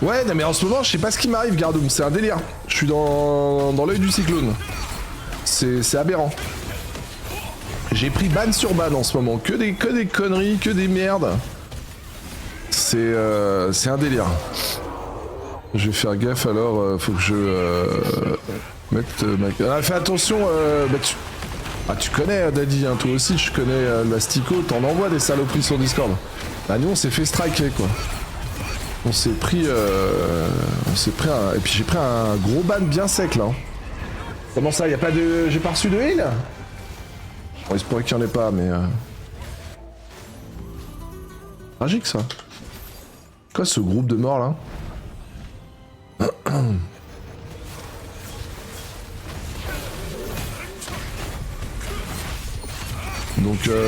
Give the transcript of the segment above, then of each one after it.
Ouais, non mais en ce moment, je sais pas ce qui m'arrive, Gardoum, c'est un délire. Je suis dans l'œil du cyclone. C'est aberrant. J'ai pris ban sur ban en ce moment, que des conneries, que des merdes. C'est un délire. Je vais faire gaffe alors, faut que je mette ma... Ah, fais attention, bah tu connais Daddy, hein, toi aussi, je connais le Mastico, t'en envoies des saloperies sur Discord. Bah nous on s'est fait striker quoi. On s'est pris un... Et puis j'ai pris un gros ban bien sec là. Comment ça, y a pas de... J'ai pas reçu de heal? Bon, il se pourrait qu'il y en ait pas, mais... Tragique ça. Quoi ce groupe de morts là?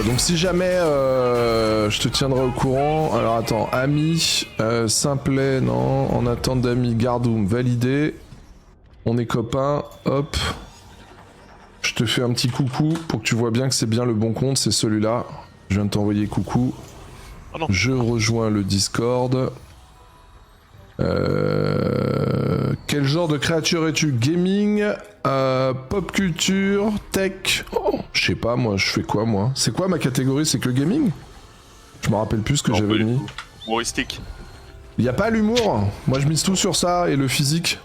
Donc si jamais je te tiendrai au courant, alors attends, ami, simplet, non, en attente d'ami, Gardoum, validé, on est copains, hop, je te fais un petit coucou pour que tu vois bien que c'est bien le bon compte, c'est celui-là, je viens de t'envoyer coucou, je rejoins le Discord. Quel genre de créature es-tu? Gaming, pop culture, tech? Oh, je sais pas moi, je fais quoi moi? C'est quoi ma catégorie? C'est que gaming? Je me rappelle plus ce que j'avais mis. Humoristique. Y a pas l'humour? Moi je mise tout sur ça et le physique.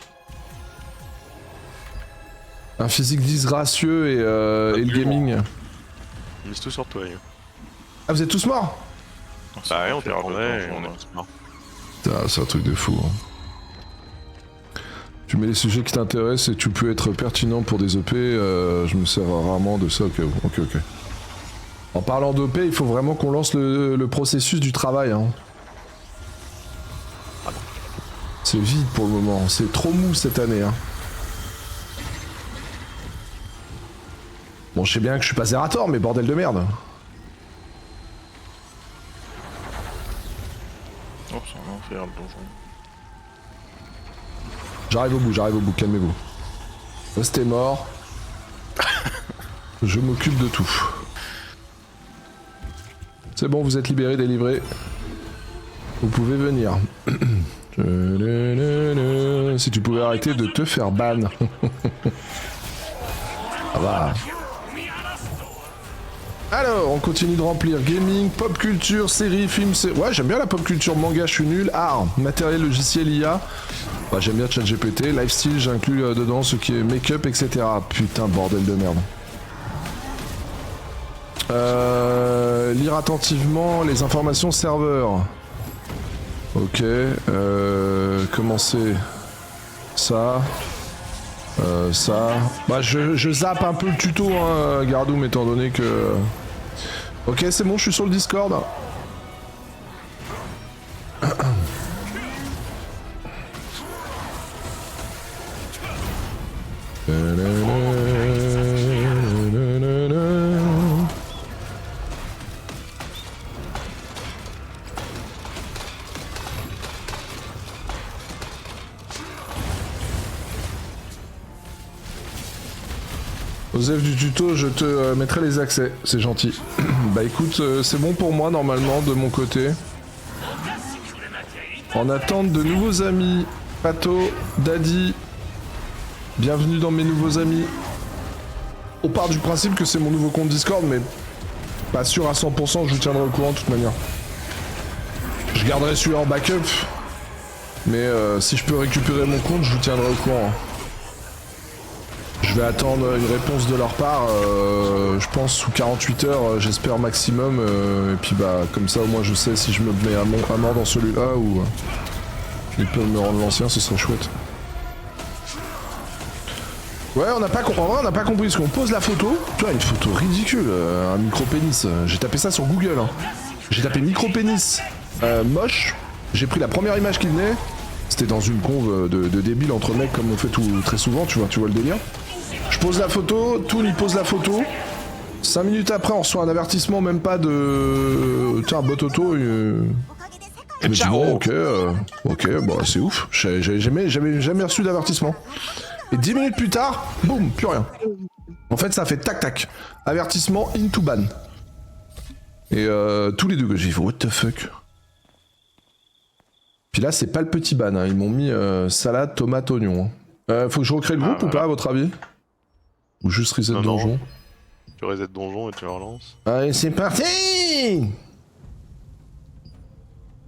Un physique disgracieux et le gaming. On mise tout sur toi. Ah vous êtes tous morts? Bah ouais, on t'est revenu, on est tous morts. Putain, c'est un truc de fou. Hein. Tu mets les sujets qui t'intéressent et tu peux être pertinent pour des EP, je me sers rarement de ça, ok. En parlant d'EP, il faut vraiment qu'on lance le processus du travail. Hein. C'est vide pour le moment, c'est trop mou cette année. Hein. Bon, je sais bien que je suis pas Zerator, mais bordel de merde. Oh, c'est un enfer le donjon. J'arrive au bout, calmez-vous. Restez mort. Je m'occupe de tout. C'est bon, vous êtes libérés, délivrés. Vous pouvez venir. Si tu pouvais arrêter de te faire ban. Ça va. Alors, on continue de remplir gaming, pop culture, séries, films, ouais, j'aime bien la pop culture, manga, je suis nul, art, matériel, logiciel, IA. Bah, j'aime bien ChatGPT, lifestyle, j'inclus dedans ce qui est make-up, etc. Putain, bordel de merde. Lire attentivement les informations serveur. Ok, commencer ça. Ça. Bah, je zappe un peu le tuto, hein, Gardoum, étant donné que. Ok, c'est bon, je suis sur le Discord. Osef du tuto, je te mettrai les accès, c'est gentil. Bah écoute, c'est bon pour moi normalement de mon côté. En attente de nouveaux amis, Pato, Daddy, bienvenue dans mes nouveaux amis. On part du principe que c'est mon nouveau compte Discord, mais pas sûr à 100%, je vous tiendrai au courant de toute manière. Je garderai celui-là en backup, mais si je peux récupérer mon compte, je vous tiendrai au courant. Je vais attendre une réponse de leur part, je pense sous 48 heures, j'espère maximum, et puis bah comme ça au moins je sais si je me mets à mort dans celui-là ou ils peuvent me rendre l'ancien, ce serait chouette. Ouais, on n'a pas compris ce qu'on pose la photo. Tu vois, une photo ridicule, un micro-pénis. J'ai tapé ça sur Google. Hein. J'ai tapé micro-pénis moche. J'ai pris la première image qui venait. C'était dans une conve de débile entre mecs comme on fait très souvent, tu vois le délire. Je pose la photo, Toon il pose la photo. 5 minutes après, on reçoit un avertissement, même pas de... Tiens, bot auto. Je me dis bon, ok, bon, c'est ouf. J'avais jamais reçu d'avertissement. Et 10 minutes plus tard, boum, plus rien. En fait, ça fait tac tac. Avertissement into ban. Et tous les deux, j'ai fait what the fuck. Puis là, c'est pas le petit ban, hein. Ils m'ont mis salade, tomate, oignon. Faut que je recrée le groupe ou pas, à votre avis? Ou juste reset donjon? Tu reset donjon et tu relances. Allez, c'est parti!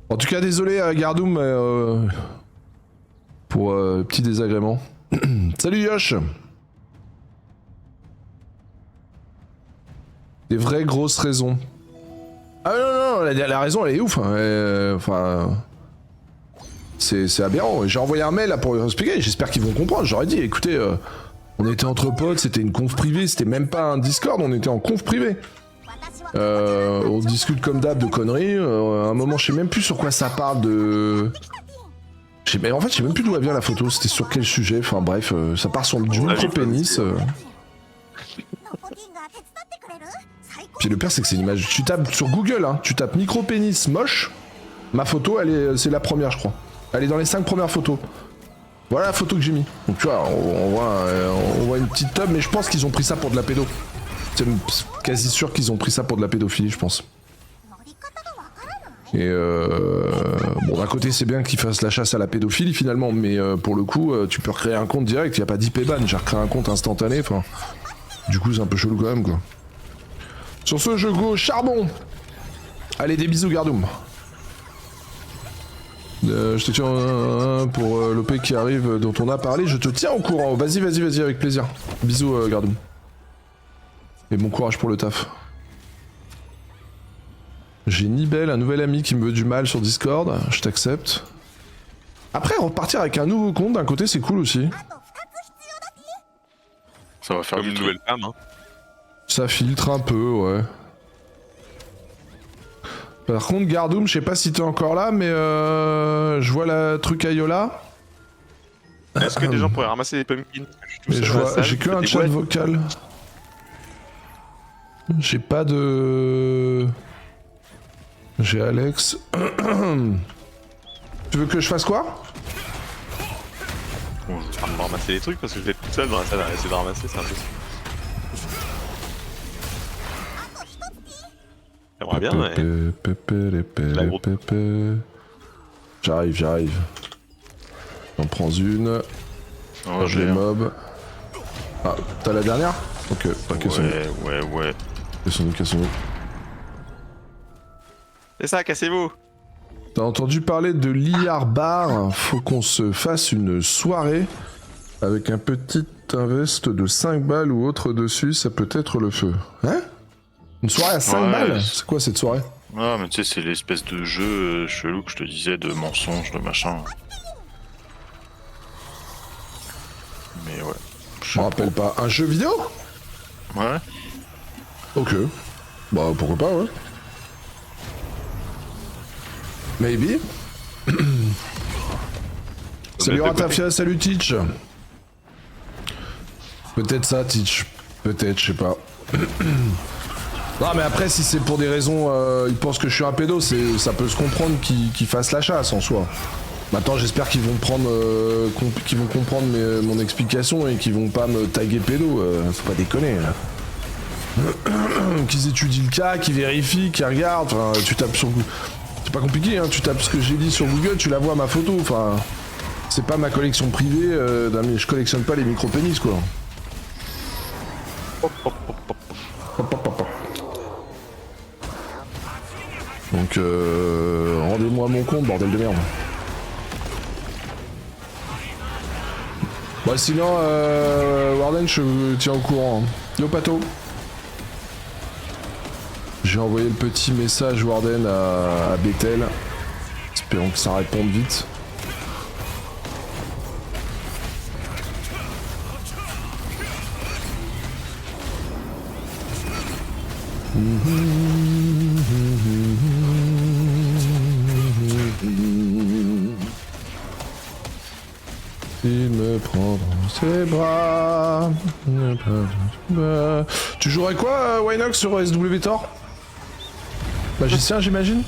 En tout cas, désolé à Gardoum pour petit désagrément. Salut Yosh! Des vraies grosses raisons. Ah non, la raison elle est ouf. Hein. Enfin... C'est aberrant. J'ai envoyé un mail là pour leur expliquer, j'espère qu'ils vont comprendre. J'aurais dit, écoutez, on était entre potes, c'était une conf privée, c'était même pas un Discord, on était en conf privée. On discute comme d'hab de conneries. À un moment, je sais même plus sur quoi ça parle de... En fait, je sais même plus d'où elle vient la photo, c'était sur quel sujet. Enfin bref, ça part sur du micro-pénis. Puis le pire, c'est que c'est une image. Tu tapes sur Google, hein, tu tapes micro-pénis moche. Ma photo, c'est la première, je crois. Elle est dans les 5 premières photos. Voilà la photo que j'ai mis. Donc tu vois, on voit une petite tub, mais je pense qu'ils ont pris ça pour de la pédo. C'est quasi sûr qu'ils ont pris ça pour de la pédophilie, je pense. Et bon, d'un côté, c'est bien qu'ils fassent la chasse à la pédophilie finalement, mais pour le coup, tu peux recréer un compte direct, il n'y a pas d'IP ban, j'ai recréé un compte instantané, enfin... Du coup, c'est un peu chelou quand même, quoi. Sur ce, je go charbon. Allez, des bisous, Gardoum. Je te tiens pour l'OP qui arrive, dont on a parlé, je te tiens au courant. Vas-y, avec plaisir. Bisous, Gardoum. Et bon courage pour le taf. J'ai Nibel, un nouvel ami qui me veut du mal sur Discord, je t'accepte. Après, repartir avec un nouveau compte, d'un côté, c'est cool aussi. Ça va faire une nouvelle femme, hein. Ça filtre un peu, ouais. Par contre, Gardoum, je sais pas si t'es encore là, mais je vois la truc à Yola. Est-ce que des gens pourraient ramasser des pumpkins? J'ai que un chat vocal. J'ai pas de... J'ai Alex. Tu veux que je fasse quoi? Bon, je vais me ramasser les trucs parce que je vais être tout seul dans la salle à essayer de ramasser, c'est impossible. J'aimerais bien, mais... J'arrive. J'en prends une. Oh, j'ai les mobs. Ah, t'as la dernière? Ok, pas cassons-nous. Ouais. Cassons-nous. C'est ça, cassez-vous! T'as entendu parler de l'IR Bar? Faut qu'on se fasse une soirée avec un petit invest de 5 balles ou autre dessus, ça peut être le feu. Hein? Une soirée à 5 balles? C'est quoi cette soirée? Ah, mais tu sais, c'est l'espèce de jeu chelou que je te disais, de mensonges, de machin. Mais ouais. Je me rappelle pas. Un jeu vidéo? Ouais. Ok. Bah pourquoi pas, ouais. Maybe. Salut Ratafia, salut Teach. Peut-être ça, Teach. Peut-être, je sais pas. Non mais après si c'est pour des raisons, ils pensent que je suis un pédo, ça peut se comprendre qu'ils fassent la chasse en soi. Maintenant j'espère qu'ils vont prendre, qu'ils vont comprendre mon explication et qu'ils vont pas me taguer pédo, faut pas déconner. Qu'ils étudient le cas, qu'ils vérifient, qu'ils regardent, enfin tu tapes sur... C'est pas compliqué, hein, tu tapes ce que j'ai dit sur Google, tu la vois ma photo, enfin... C'est pas ma collection privée, je collectionne pas les micro-pénis quoi. Donc rendez-moi mon compte, bordel de merde. Bon sinon, Warden, je tiens au courant. Yo Pato. J'ai envoyé le petit message Warden à Bethel. Espérons que ça réponde vite. Il me prend dans ses bras. Tu jouerais quoi, Winox, sur SWTOR? Magicien, j'imagine?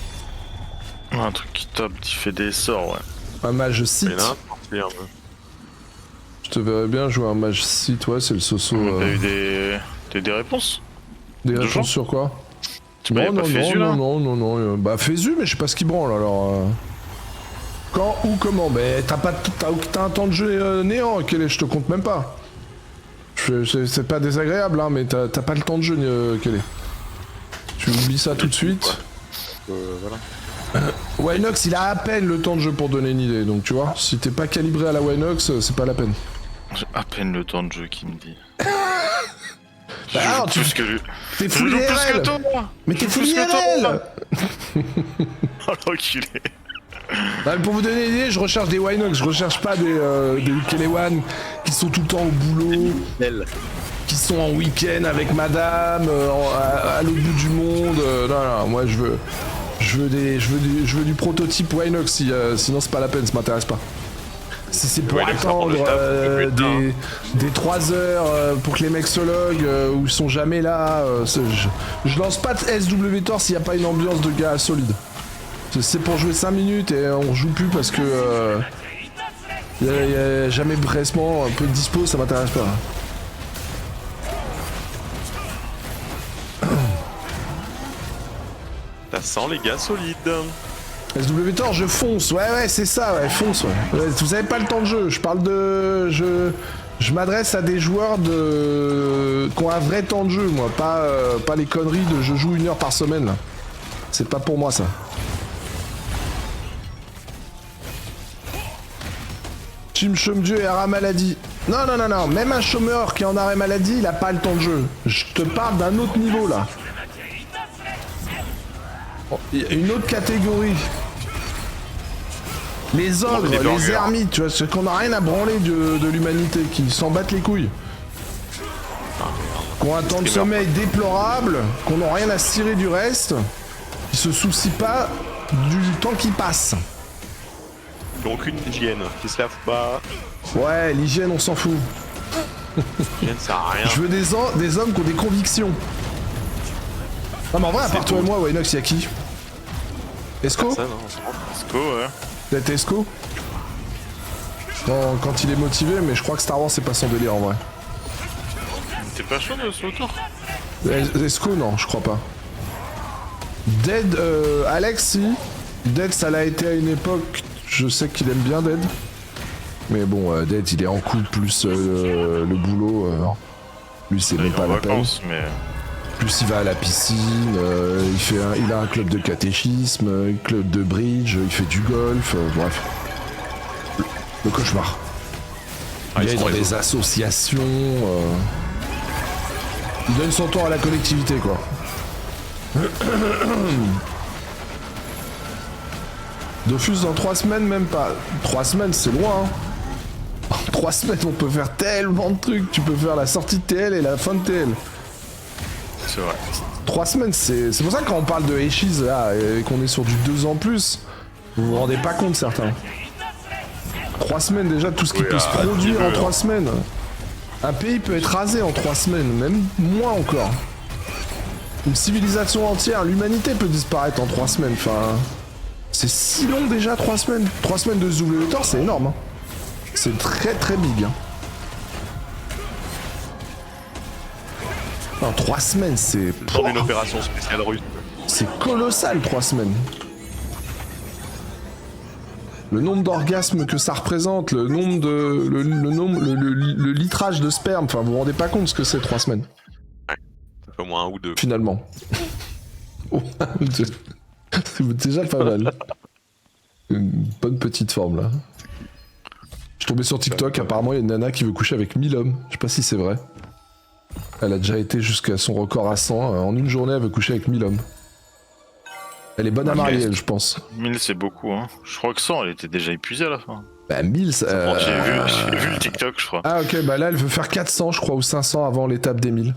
Un truc qui tape, qui fait des sorts, ouais. Un mage site. Je te verrais bien jouer un mage site, ouais, c'est le soso. T'as eu des réponses? Des réponses sur quoi? Tu m'avais pas Fézu, là? Non. Bah Fézu, mais je sais pas ce qu'il branle alors. Quand ou comment? Mais t'as un temps de jeu néant, Kelly, je te compte même pas. C'est pas désagréable, hein, mais t'as pas le temps de jeu, Kelly. Tu oublies ça tout de suite. Voilà. Winox, il a à peine le temps de jeu pour donner une idée, donc tu vois, si t'es pas calibré à la Winox, c'est pas la peine. J'ai à peine le temps de jeu qui me dit. Bah alors, tu plus que lui. T'es Je full joue plus que IRL. toi. Mais t'es Je joue full plus que IRL. Oh l'enculé. Ah, mais pour vous donner une idée, je recherche des Winox, je recherche pas des Kelewan qui sont tout le temps au boulot, qui sont en week-end avec madame, à l'autre bout du monde. Non, moi je veux du prototype Winox, sinon c'est pas la peine, ça m'intéresse pas. Si c'est pour Winox, ça prend attendre le taf, des 3 heures pour que les mecs se loguent, où ils sont jamais là, je lance pas de SW Tor s'il y a pas une ambiance de gars solide. C'est pour jouer 5 minutes et on joue plus parce que y a jamais pressement, un peu de dispo, ça m'intéresse pas. Ça sent les gars solides. SW Tor, je fonce, ouais, c'est ça, ouais, fonce, ouais. Vous avez pas le temps de jeu, je parle de... Je m'adresse à des joueurs qui ont un vrai temps de jeu, moi, pas les conneries de je joue 1 heure par semaine, là. C'est pas pour moi, ça. Team Chôme-Dieu et arrêt maladie. Non, même un chômeur qui est en arrêt maladie, il a pas le temps de jeu. Je te parle d'un autre niveau, là. Il y a une autre catégorie. Les ogres, les ermites, tu vois, ceux qu'on a rien à branler de l'humanité, qui s'en battent les couilles. Qui ont un temps de sommeil déplorable, qu'on n'a rien à cirer du reste, qui se soucient pas du temps qui passe. Donc une hygiène qui se lave pas. Ouais, l'hygiène, on s'en fout. L'hygiène sert à rien. Je veux des hommes qui ont des convictions. Non mais en vrai, à part toi et moi, Winox, y'a qui? Esco? Ça, non, Esco, ouais. Peut-être Esco? Quand il est motivé, mais je crois que Star Wars c'est pas son délire en vrai. T'es pas chaud de ce retour? Esco, non, je crois pas. Dead, Alex, si. Dead, ça l'a été à une époque, je sais qu'il aime bien Dead. Mais bon, Dead, il est en couple plus le boulot. Lui, c'est même pas la peine. Mais... Plus il va à la piscine, il a un club de catéchisme, un club de bridge, il fait du golf, bref. Le cauchemar. Il est dans des associations. Il donne son temps à la collectivité, quoi. Dofus dans 3 semaines, même pas. 3 semaines, c'est loin. Hein. En 3 semaines, on peut faire tellement de trucs. Tu peux faire la sortie de TL et la fin de TL. C'est vrai. 3 semaines, c'est pour ça que quand on parle de Heshiz là, et qu'on est sur du 2 ans plus, vous vous rendez pas compte certains. 3 semaines déjà, tout ce qui peut se produire en 3 semaines. Un pays peut être rasé en 3 semaines, même moins encore. Une civilisation entière, l'humanité peut disparaître en 3 semaines, enfin... C'est si long déjà 3 semaines. 3 semaines de SW Tor, c'est énorme. Hein. C'est très très big. Hein. Non, 3 semaines, c'est... Dans une opération spéciale russe. C'est colossal, 3 semaines. Le nombre d'orgasmes que ça représente, le nombre de... Le litrage de sperme, enfin, vous vous rendez pas compte ce que c'est 3 semaines. Ouais. Ça fait au moins 1 ou 2. Finalement. Oh, c'est déjà pas mal. Une bonne petite forme, là. Je suis tombé sur TikTok, apparemment, il y a une nana qui veut coucher avec 1000 hommes. Je sais pas si c'est vrai. Elle a déjà été jusqu'à son record à 100. En une journée, elle veut coucher avec 1000 hommes. Elle est bonne à marier, elle, je pense. 1000 c'est beaucoup, hein. Je crois que 100, elle était déjà épuisée à la fin. Bah 1000, ça... J'ai vu le TikTok, je crois. Ah ok, bah là, elle veut faire 400, je crois, ou 500 avant l'étape des 1000.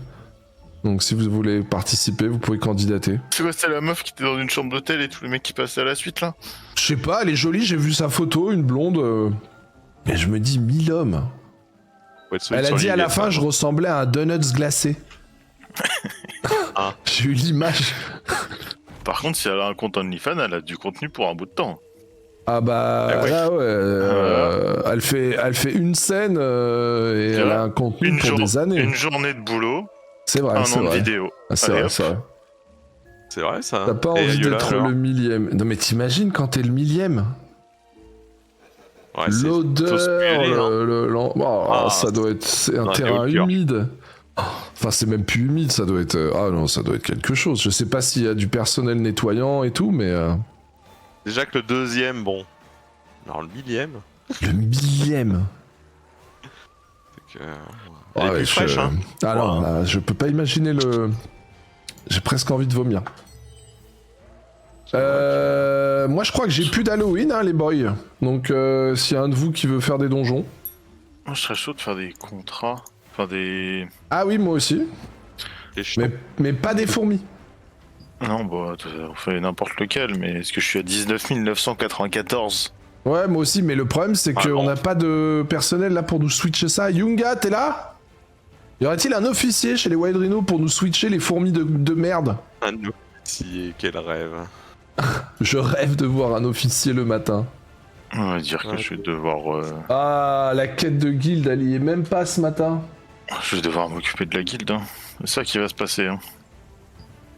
Donc si vous voulez participer, vous pouvez candidater. C'est quoi, c'était la meuf qui était dans une chambre d'hôtel et tous les mecs qui passaient à la suite, là? Je sais pas, elle est jolie, j'ai vu sa photo, une blonde. Et je me dis, 1000 hommes. Elle a dit à la fin, je ressemblais à un donuts glacé. Ah. J'ai eu l'image. Par contre, si elle a un compte OnlyFans, elle a du contenu pour un bout de temps. Ah bah ouais. là ouais, elle fait une scène et elle a un contenu pour des années. Une journée de boulot, C'est vrai, un c'est an de vrai. vidéo. Ah, c'est Allez, vrai, hop. c'est vrai. C'est vrai ça. T'as pas envie d'être le millième. Non mais t'imagines quand t'es le millième. Ouais, c'est- faut se L'odeur, mêler, hein. oh, Ah, ça doit être... C'est un dans la terrain haute-cœur. humide. Enfin, c'est même plus humide, ça doit être... Ah non, ça doit être quelque chose. Je sais pas s'il y a du personnel nettoyant et tout, mais... Déjà que le deuxième, bon. Alors le millième, Le millième. c'est que. Elle est Ouais, plus fraîche, hein. Ah non, Voilà. là, je peux pas imaginer le... J'ai presque envie de vomir. Moi, je crois que j'ai plus d'Halloween, hein, les boys. Donc, s'il y a un de vous qui veut faire des donjons... Moi, je serais chaud de faire des contrats. Enfin, des. Ah oui, moi aussi. Les jetons. Mais pas des fourmis. Non, bah, on fait n'importe lequel, mais est-ce que je suis à 19 994? Ouais, moi aussi, mais le problème, c'est Ah qu'on bon. n'a pas de personnel là pour nous switcher ça. Yunga, t'es là? Y aurait-il un officier chez les Wild Rhino pour nous switcher les fourmis de merde? Un officier, quel rêve. Je rêve de voir un officier le matin. On va dire que je vais devoir. Ah, la quête de guilde, elle y est même pas ce matin. Je vais devoir m'occuper de la guilde. Hein. C'est ça qui va se passer. Hein.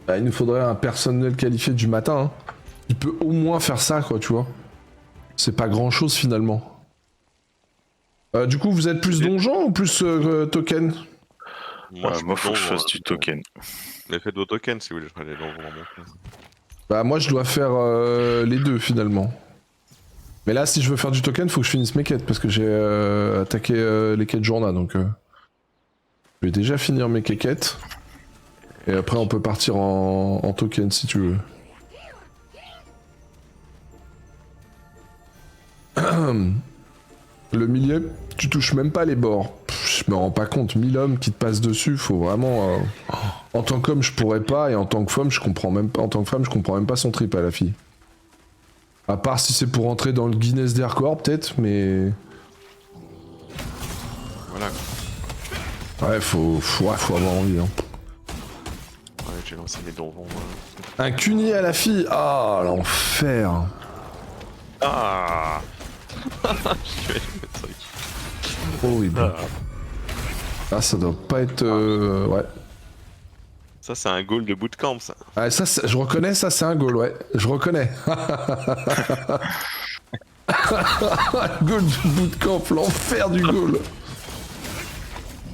Bah, il nous faudrait un personnel qualifié du matin. Hein. Il peut au moins faire ça, quoi, tu vois. C'est pas grand-chose, finalement. Du coup, vous êtes plus donjon ou plus token? Moi, je Moi, faut que je suis fasse du token. Mais faites vos tokens si vous voulez, je ferai les donjons dans mon cas. Bah, moi, je dois faire les deux, finalement. Mais là, si je veux faire du token, faut que je finisse mes quêtes, parce que j'ai attaqué les quêtes journal, donc... Je vais déjà finir mes quêtes. Et après, on peut partir en token, si tu veux. Le milieu, tu touches même pas les bords. Pff, je me rends pas compte, 1000 hommes qui te passent dessus, faut vraiment... En tant qu'homme, je pourrais pas, et en tant que femme, je comprends même pas, en tant que femme, je comprends même pas son trip à la fille. À part si c'est pour entrer dans le Guinness des records, peut-être, mais... Voilà. Ouais, faut avoir envie, hein. Ouais, j'ai lancé mes donjons. Un cunier à la fille, ah, l'enfer. Ah. Je vais mettre ça ici. Horrible. Ah, ça doit pas être... ouais. Ça, c'est un goal de bootcamp, ça. Ah, ça, je reconnais, ça, c'est un goal, ouais. Je reconnais. Goal du bootcamp, l'enfer du goal.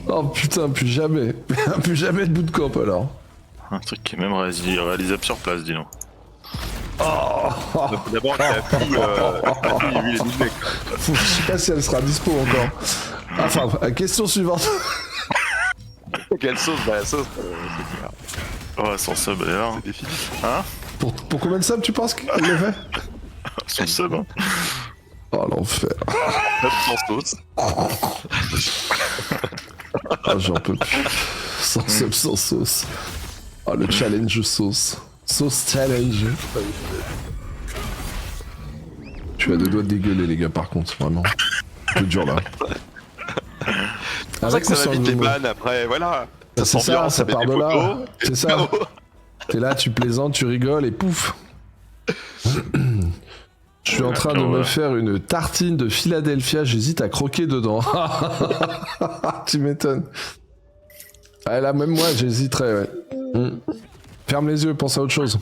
Oh putain, plus jamais. Plus jamais de bootcamp, alors. Un truc qui est même réalisable sur place, dis donc. Donc, d'abord, la fille, il est doublé. Je sais pas si elle sera dispo encore. Enfin, question suivante. Quelle sauce? Bah, la sauce, c'est clair. Oh, son sub, elle est là. Hein. C'est des filles. Hein Pour combien de subs tu penses qu'elle le fait? Son sub, hein. Oh, l'enfer. Sans sauce. Ah, j'en peux plus. Sans sub, sans sauce. Oh, le challenge sauce. Sauce challenge. Je suis à deux doigts de dégueuler, les gars, par contre, vraiment. Un peu dur là. C'est pour ça que ça va vite les bannes après, voilà. C'est ça, s'ambiance, ça met part des de là. photos, C'est ça. T'es là, tu plaisantes, tu rigoles et pouf. Je suis en train de me faire une tartine de Philadelphia, j'hésite à croquer dedans. Tu m'étonnes. Ah, là, même moi, j'hésiterais, ouais. Ferme les yeux, pense à autre chose.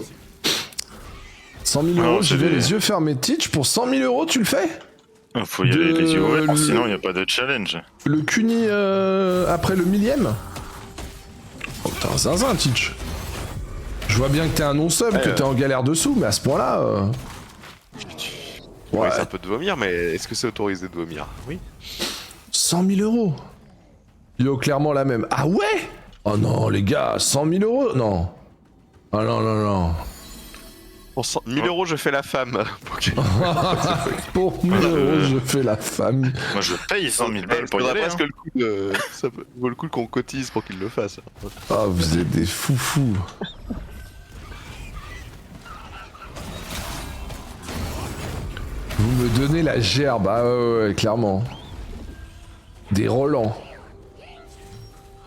100 000 euros, j'y vais les yeux fermés. Teach, pour 100 000 euros, tu le fais? Faut y aller les yeux ouverts, sinon il n'y a pas de challenge. Le cuni après le millième? Oh putain, zinzin, Teach. Je vois bien que t'es un non-sub, que t'es en galère dessous, mais à ce point-là... Ouais, c'est un peu de vomir, mais est-ce que c'est autorisé de vomir? Oui. 100 000 euros. Yo, clairement la même. Ah ouais? Oh non, les gars, 100 000 euros? Non. Ah non, non, non. Pour 100 000 euros, je fais la femme. Pour 1000 euros, je fais la famille. Moi je paye 100 000 balles pour y aller. presque le coup de... Ça vaut le coup qu'on cotise pour qu'il le fasse. Ah, vous êtes des foufous. Vous me donnez la gerbe, ah ouais, clairement. Des Roland.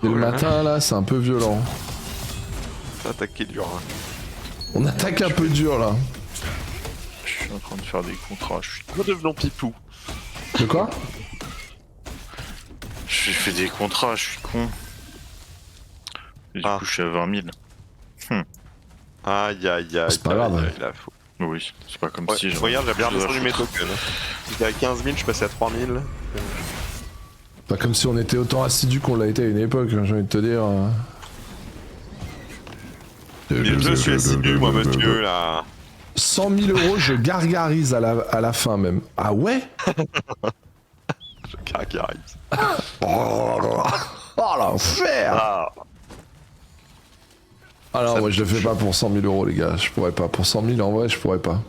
Et le matin, là, c'est un peu violent. Ça attaquer dur. Hein. On attaque un peu dur, là. Je suis en train de faire des contrats. Redevenons pipou. De quoi? Je fais des contrats, je suis con. Et du coup, je suis à 20 000. Aïe aïe aïe. C'est pas grave. Il a faux. Oui, c'est pas comme Ouais, si... regarde, j'ai bien je dois redescendu mes foutre. tokens. J'étais à 15 000, je suis passé à 3 000. Pas comme si on était autant assidus qu'on l'a été à une époque, j'ai envie de te dire. Mais je suis assidu, moi, monsieur, là. 100 000 euros, je gargarise à la fin même. Ah ouais? Je caractérise. Oh l'enfer! Ah, Ah non, Ça moi me je le fais touche. pas pour 100 000 euros, les gars. Je pourrais pas. Pour 100 000, en vrai, je pourrais pas.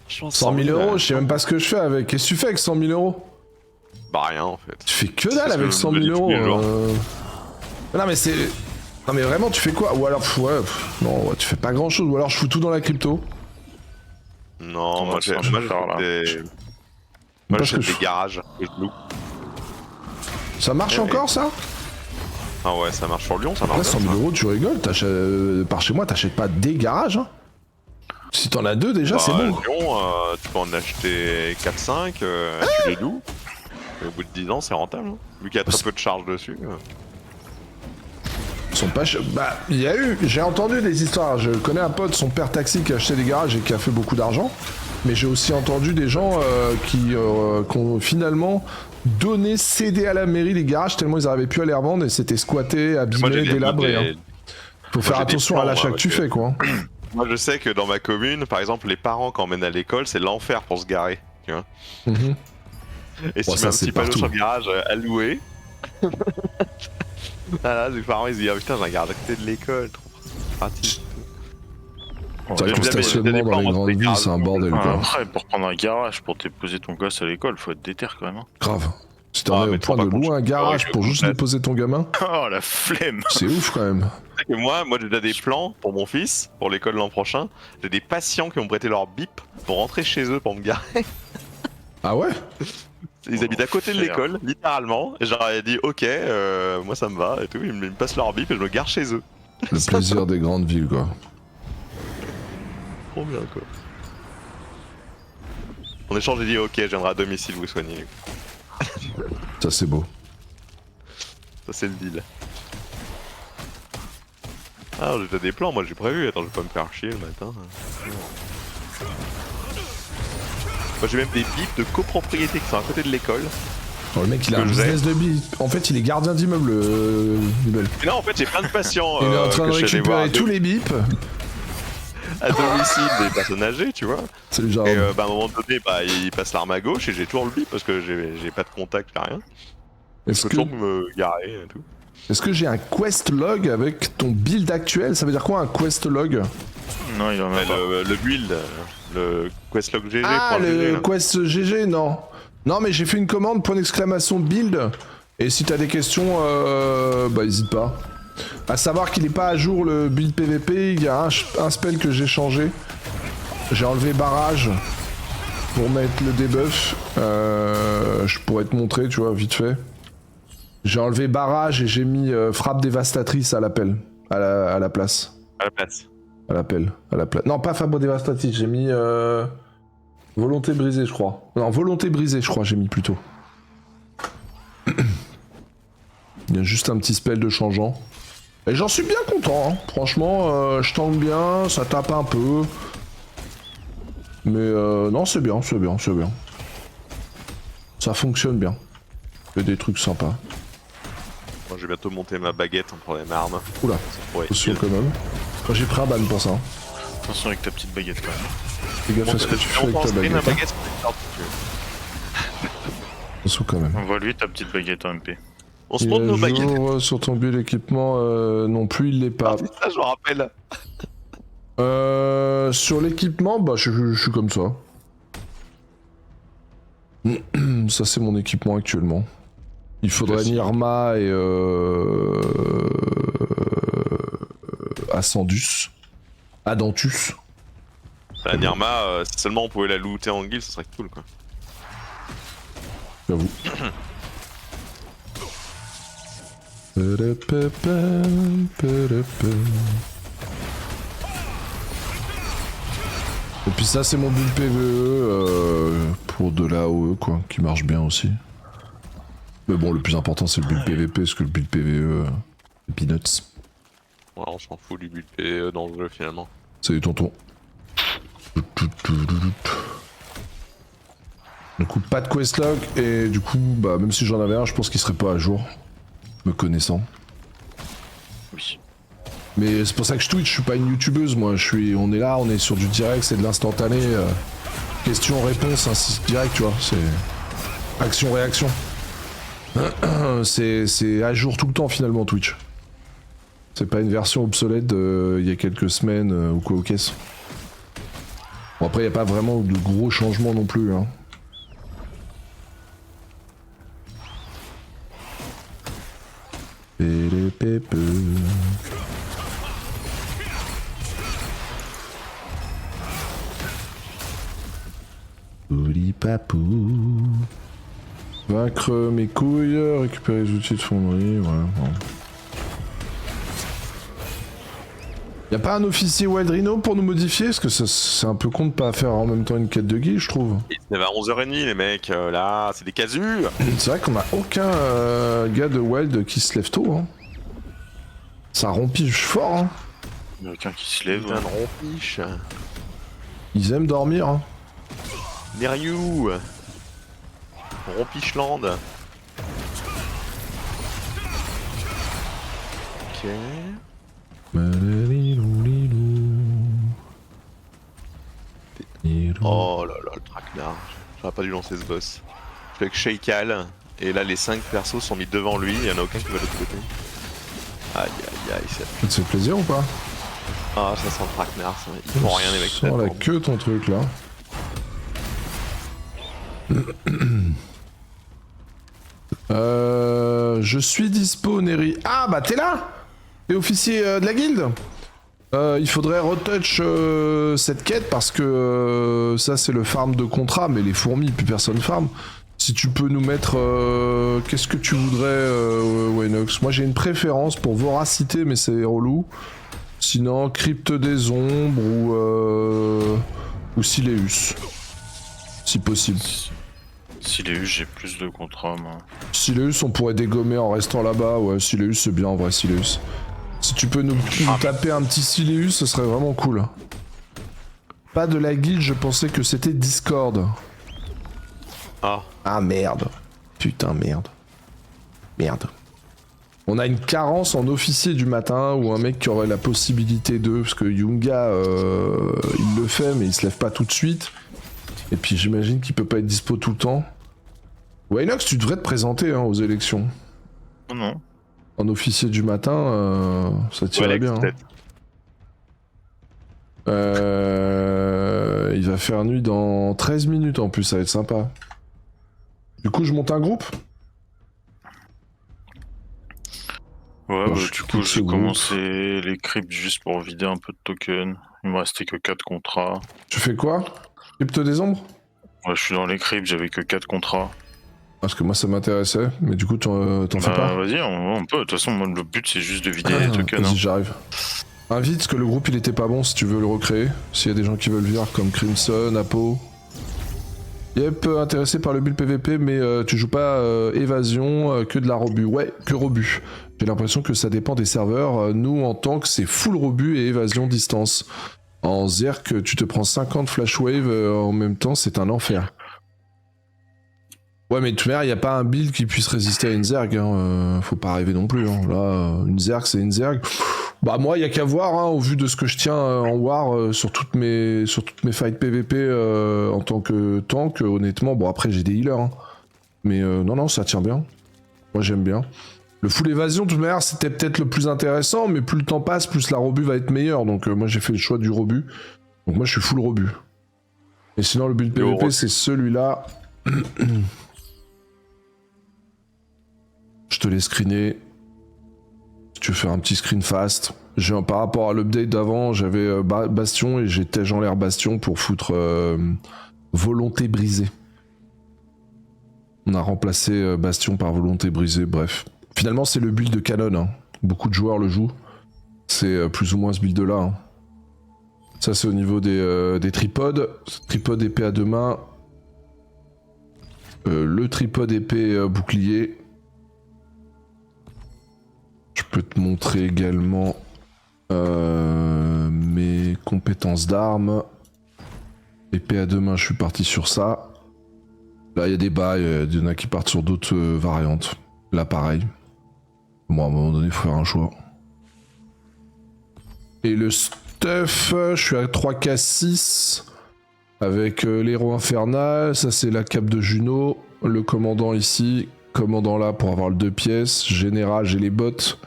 100 000 euros, je sais même pas ce que je fais avec. Qu'est-ce que tu fais avec 100 000 euros? Bah rien, en fait. Tu fais que C'est dalle ce que avec je 100 me 000 dis tous euros. les jours. Non, mais c'est. Non, mais vraiment, tu fais quoi? Ou alors, non, ouais, tu fais pas grand chose. Ou alors, je fous tout dans la crypto. Non, Ouais, moi, ça, j'ai- moi, je vais faire, là. j'achète des... Moi, Parce que j'achète je- des garages que je loue. Ça marche Ouais, encore, ça? Ah ouais, ça marche sur Lyon, ça marche Après, 100 bien, 000 ça. euros, tu rigoles. Par chez moi, t'achètes pas des garages, hein. Si t'en as deux, déjà, Bah, c'est bon. Lyon, tu peux en acheter 4-5, tu les loues. Et au bout de 10 ans, c'est rentable. Hein. Vu qu'il y a très peu de charges dessus. Ils sont pas chers. Bah, il y a eu. J'ai entendu des histoires. Je connais un pote, son père taxi, qui a acheté des garages et qui a fait beaucoup d'argent. Mais j'ai aussi entendu des gens qui ont finalement donné, cédé à la mairie les garages tellement ils arrivaient plus à les revendre et c'était squatté, Moi, abîmé, j'ai des- délabré. des- Hein. Faut faire j'ai des attention à plans, l'achat moi, que tu parce que- fais, quoi. Moi, je sais que dans ma commune, par exemple, les parents, quand on mène à l'école, c'est l'enfer pour se garer. Tu vois. Mhm. Et si Bon, tu ça, mets un c'est petit panneau partout. sur le garage à louer. Voilà, les parents ils se disent ah, putain, j'ai un garage à côté de l'école, trop pratique. C'est vrai que le J'ai stationnement des dans plans, les moi, grandes c'est des villes, garages. c'est un bordel, Ouais, quoi. après, pour prendre un garage, pour déposer ton gosse à l'école, faut être déter quand même. Hein. Grave. Si t'en Ah, es mais au tu point te rends de pas compte, louer un je- garage ouais, pour je juste comprends. déposer ton gamin, Oh la flemme. c'est ouf quand même. Et moi j'ai déjà des plans pour mon fils, pour l'école l'an prochain. J'ai des patients qui ont prêté leur bip pour rentrer chez eux pour me garer. Ah ouais? Ils habitent à côté de Enfer. l'école, littéralement. Et j'aurais dit ok, moi ça me va et tout. Ils me passent leur bip et je me gare chez eux. Le plaisir des grandes villes, quoi. Trop bien quoi. En échange, j'ai dit ok, je viendrai à domicile vous soigner. Ça, c'est beau. Ça c'est le deal. Ah, j'ai déjà des plans, moi j'ai prévu. Attends, je vais pas me faire chier le matin. Moi j'ai même des bips de copropriété qui sont à côté de l'école. Oh, le mec, il a un Que j'ai. business de billes. En fait, il est gardien d'immeuble, l'immeuble. Et là en fait j'ai plein de patients. Il est en train de que je suis allé voir récupérer tous les bips. à domicile des personnes âgées, tu vois. Salut, Et Jérôme. bah à un moment donné, bah il passe l'arme à gauche et j'ai toujours le bip parce que j'ai pas de contact, j'ai rien. Je Est-ce peux que, toujours me garer et tout. est-ce que j'ai un quest log avec ton build actuel? Ça veut dire quoi un quest log? Non, il en a Mais pas. le build, le questlog GG, Ah, .gg, le là. quest GG, non. Non, mais j'ai fait une commande, point d'exclamation build. Et si t'as des questions, bah hésite pas. À savoir qu'il est pas à jour le build PVP, il y a un spell que j'ai changé. J'ai enlevé barrage pour mettre le debuff. Je pourrais te montrer, tu vois, vite fait. J'ai enlevé barrage et j'ai mis frappe dévastatrice à l'appel, à la place. À la place. À l'appel, à la place. Non, pas frappe dévastatrice, j'ai mis volonté brisée, je crois. Non, volonté brisée, je crois, j'ai mis plutôt. Il y a juste un petit spell de changeant. Et j'en suis bien content, hein. Franchement, je tank bien, ça tape un peu. Mais non, c'est bien, c'est bien, c'est bien. Ça fonctionne bien. Il y a des trucs sympas. Moi je vais bientôt monter ma baguette en troisième arme. Oula, Ça pourrait être attention utile. quand même. Moi, j'ai pris un ban pour ça. Hein. Attention avec ta petite baguette quand même. Fais gaffe à ce que tu fais avec ta ma baguette. Hein. baguette, c'est une Attention quand même. Envoie-lui ta petite baguette en MP. On se Et montre nos à baguettes. jour, sur ton build équipement, non plus, il l'est pas. Ah, ça je me rappelle. Sur l'équipement, bah je suis comme ça. Ça c'est mon équipement actuellement. Il faudrait Classique. Nirma et Ascendus. Adantus. La Nirma, si seulement on pouvait la looter en guild, ce serait cool quoi. J'avoue. Et puis ça c'est mon build PVE pour de la AOE quoi, qui marche bien aussi. Mais bon le plus important c'est le build PVP parce que le build PVE peanuts. Ouais, on s'en fout du but PvE dans le jeu finalement. Salut tonton. Du coup, pas de questlog, et du coup, bah, même si j'en avais un, je pense qu'il serait pas à jour, me connaissant. Oui. Mais c'est pour ça que je tweet, je suis pas une youtubeuse, moi. On est là, on est sur du direct, c'est de l'instantané. Question-réponse, ainsi direct, tu vois. C'est action-réaction. C'est à jour tout le temps, finalement, Twitch. C'est pas une version obsolète d'il y a quelques semaines ou quoi aux caisses. Bon, après, il n'y a pas vraiment de gros changements non plus, hein. Papou. Vaincre mes couilles, récupérer les outils de fonderie, voilà. Bon. Y'a pas un officier Wild Rhino pour nous modifier? Parce que c'est un peu con de pas faire en même temps une quête de guild, je trouve. Ils se lèvent à 11h30 les mecs, là, c'est des casus. C'est vrai qu'on a aucun gars de Wild qui se lève tôt, hein. Ça rompiche fort, hein. Il y a aucun qui se lève. Putain de rompiche. Ils aiment dormir, hein. Neriou. Rompichland. Ok. Oh là là, le traquenard. J'aurais pas dû lancer ce boss. Je fais avec Sheikal, et là les 5 persos sont mis devant lui, il y en a aucun qui va de l'autre côté. Aïe aïe aïe, ça... Ça te fait plaisir ou pas? Ah, ça sent le traquenard, ça. Ils font rien les mecs. Sors la queue ton truc là. Je suis dispo, Neri. Ah bah t'es là. T'es officier de la guilde. Il faudrait retouch cette quête parce que ça c'est le farm de contrat, mais les fourmis, plus personne farm. Si tu peux nous mettre... qu'est-ce que tu voudrais, Wenox? Moi j'ai une préférence pour voracité, mais c'est relou. Sinon, crypte des ombres ou Sileus. Si possible. Sileus, j'ai plus de contrats, moi. Sileus, on pourrait dégommer en restant là-bas. Ouais, Sileus, c'est bien en vrai, Sileus. Si tu peux nous taper un petit Sileus, ce serait vraiment cool. Pas de la guilde, je pensais que c'était Discord. Ah. Ah merde. Putain, merde. Merde. On a une carence en officier du matin ou un mec qui aurait la possibilité de... Parce que Yunga, il le fait, mais il se lève pas tout de suite. Et puis j'imagine qu'il peut pas être dispo tout le temps. Winox, tu devrais te présenter hein, aux élections. Non. En officier du matin, ça tirait bien. Hein. Il va faire nuit dans 13 minutes en plus, ça va être sympa. Du coup, je monte un groupe. Ouais, bah, du coup, j'ai commencé les cryptes juste pour vider un peu de tokens. Il me restait que 4 contrats. Tu fais quoi? Crypte des ombres? Ouais, je suis dans les cryptes, j'avais que 4 contrats. Parce que moi ça m'intéressait, mais du coup t'en fais pas? Vas-y, on peut. De toute façon, moi, le but c'est juste de vider les tokens. Vas-y, hein. j'arrive. Invite, parce que le groupe il était pas bon si tu veux le recréer. S'il y a des gens qui veulent venir comme Crimson, Apo. Yep, intéressé par le build PVP, mais tu joues pas évasion, que de la rebut. Ouais, que rebut. J'ai l'impression que ça dépend des serveurs. Nous, en tant que c'est full rebut et évasion distance. En Zerk, tu te prends 50 flash wave en même temps, c'est un enfer. Ouais, mais de toute manière, il n'y a pas un build qui puisse résister à une Zerg. Hein. Faut pas rêver non plus. Hein. Là, une Zerg, c'est une Zerg. Bah moi, il y a qu'à voir, hein, au vu de ce que je tiens en War sur toutes mes fights PVP en tant que tank. Honnêtement, bon après j'ai des healers. Hein. Mais non, ça tient bien. Moi j'aime bien. Le full évasion, de toute manière, c'était peut-être le plus intéressant, mais plus le temps passe, plus la rebut va être meilleure. Donc moi j'ai fait le choix du rebut. Donc moi je suis full rebut. Et sinon le build PVP c'est celui-là. Je te l'ai screené. Si tu veux faire un petit screen fast. Par rapport à l'update d'avant, j'avais Bastion et j'étais en l'air Bastion pour foutre Volonté brisée. On a remplacé Bastion par Volonté brisée, bref. Finalement, c'est le build de Canon. Hein. Beaucoup de joueurs le jouent. C'est plus ou moins ce build-là. Hein. Ça, c'est au niveau des tripodes. Tripode épée à deux mains. Le tripode épée bouclier. Je peux te montrer également mes compétences d'armes. Épée à deux mains, je suis parti sur ça. Là, il y a des bas, il y en a qui partent sur d'autres variantes. Là, pareil. Bon, à un moment donné, il faut faire un choix. Et le stuff, je suis à 3K6 avec l'héros infernal. Ça, c'est la cape de Juno. Le commandant ici. Commandant là pour avoir le 2 pièces. Général, j'ai les bottes.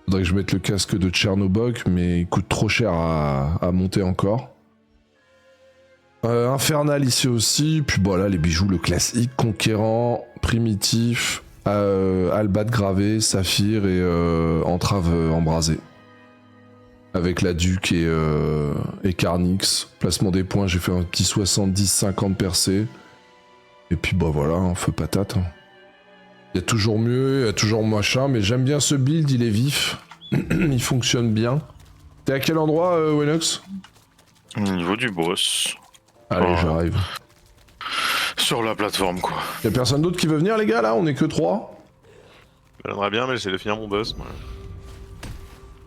Faudrait que je mette le casque de Tchernobog, mais il coûte trop cher à monter encore. Infernal ici aussi, puis voilà les bijoux, le classique, conquérant, primitif, albat gravé, saphir et entrave embrasée. Avec la Duc et Carnix. Placement des points, j'ai fait un petit 70-50 percé. Et puis bah voilà, hein, feu patate. Hein. Il y a toujours mieux, il y a toujours machin, mais j'aime bien ce build, il est vif. Il fonctionne bien. T'es à quel endroit, Wenox? Au niveau du boss. Allez, j'arrive. Sur la plateforme, quoi. Y'a personne d'autre qui veut venir, les gars, là? On est que 3. J'aimerais bien, mais j'essaie de finir mon boss, moi.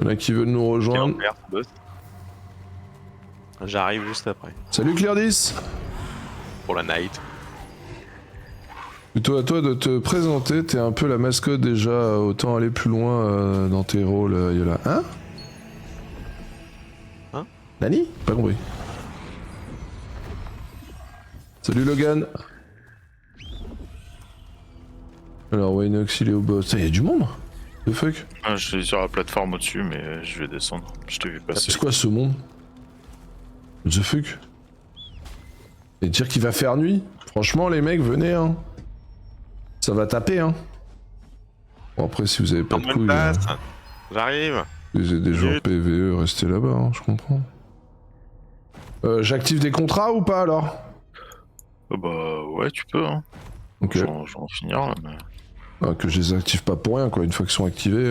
Y'en a qui veulent nous rejoindre. Boss. J'arrive juste après. Salut Clairdis! Pour la night. Plutôt à toi de te présenter, t'es un peu la mascotte déjà, autant aller plus loin dans tes rôles, Yola. Hein? Hein? Nani? Pas compris. Salut Logan! Alors Waynox il est au boss. Ça y a du monde? The fuck? Ah, je suis sur la plateforme au-dessus, mais je vais descendre. Je t'ai vu passer. C'est quoi ce monde? The fuck? Et dire qu'il va faire nuit? Franchement les mecs, venez hein. Ça va taper hein. Bon après si vous avez pas de couilles... J'arrive. Vous avez des joueurs PVE, restez là-bas, hein, je comprends. J'active des contrats ou pas alors? Bah ouais, tu peux, hein. Ok. Je vais en finir là, mais... Ah, que je les active pas pour rien quoi, une fois qu'ils sont activés...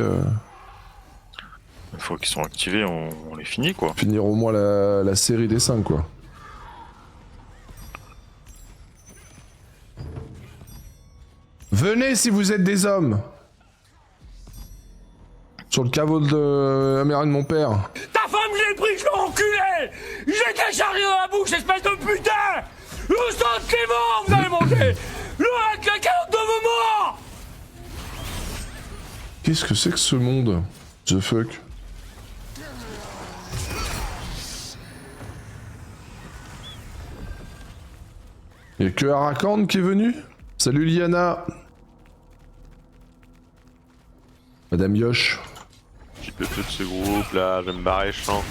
Une fois qu'ils sont activés, on les finit, quoi. Finir au moins la série des 5 quoi. Venez si vous êtes des hommes. Sur le caveau de la mère de mon père. Ta femme, j'ai pris, je l'ai enculé. J'ai ta charrière dans la bouche, espèce de putain. Le sang de Clément, vous allez manger. Le cacahuète de vos morts. Qu'est-ce que c'est que ce monde? The fuck? Y'a que Arakan qui est venu? Salut Liana. Madame Yosh. J'ai peu de ce groupe là, je vais me barrer champ.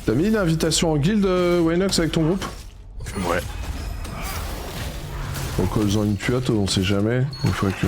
T'as mis une invitation en guilde, Waynox, avec ton groupe? Ouais. En causant une tuate, on sait jamais. Une fois que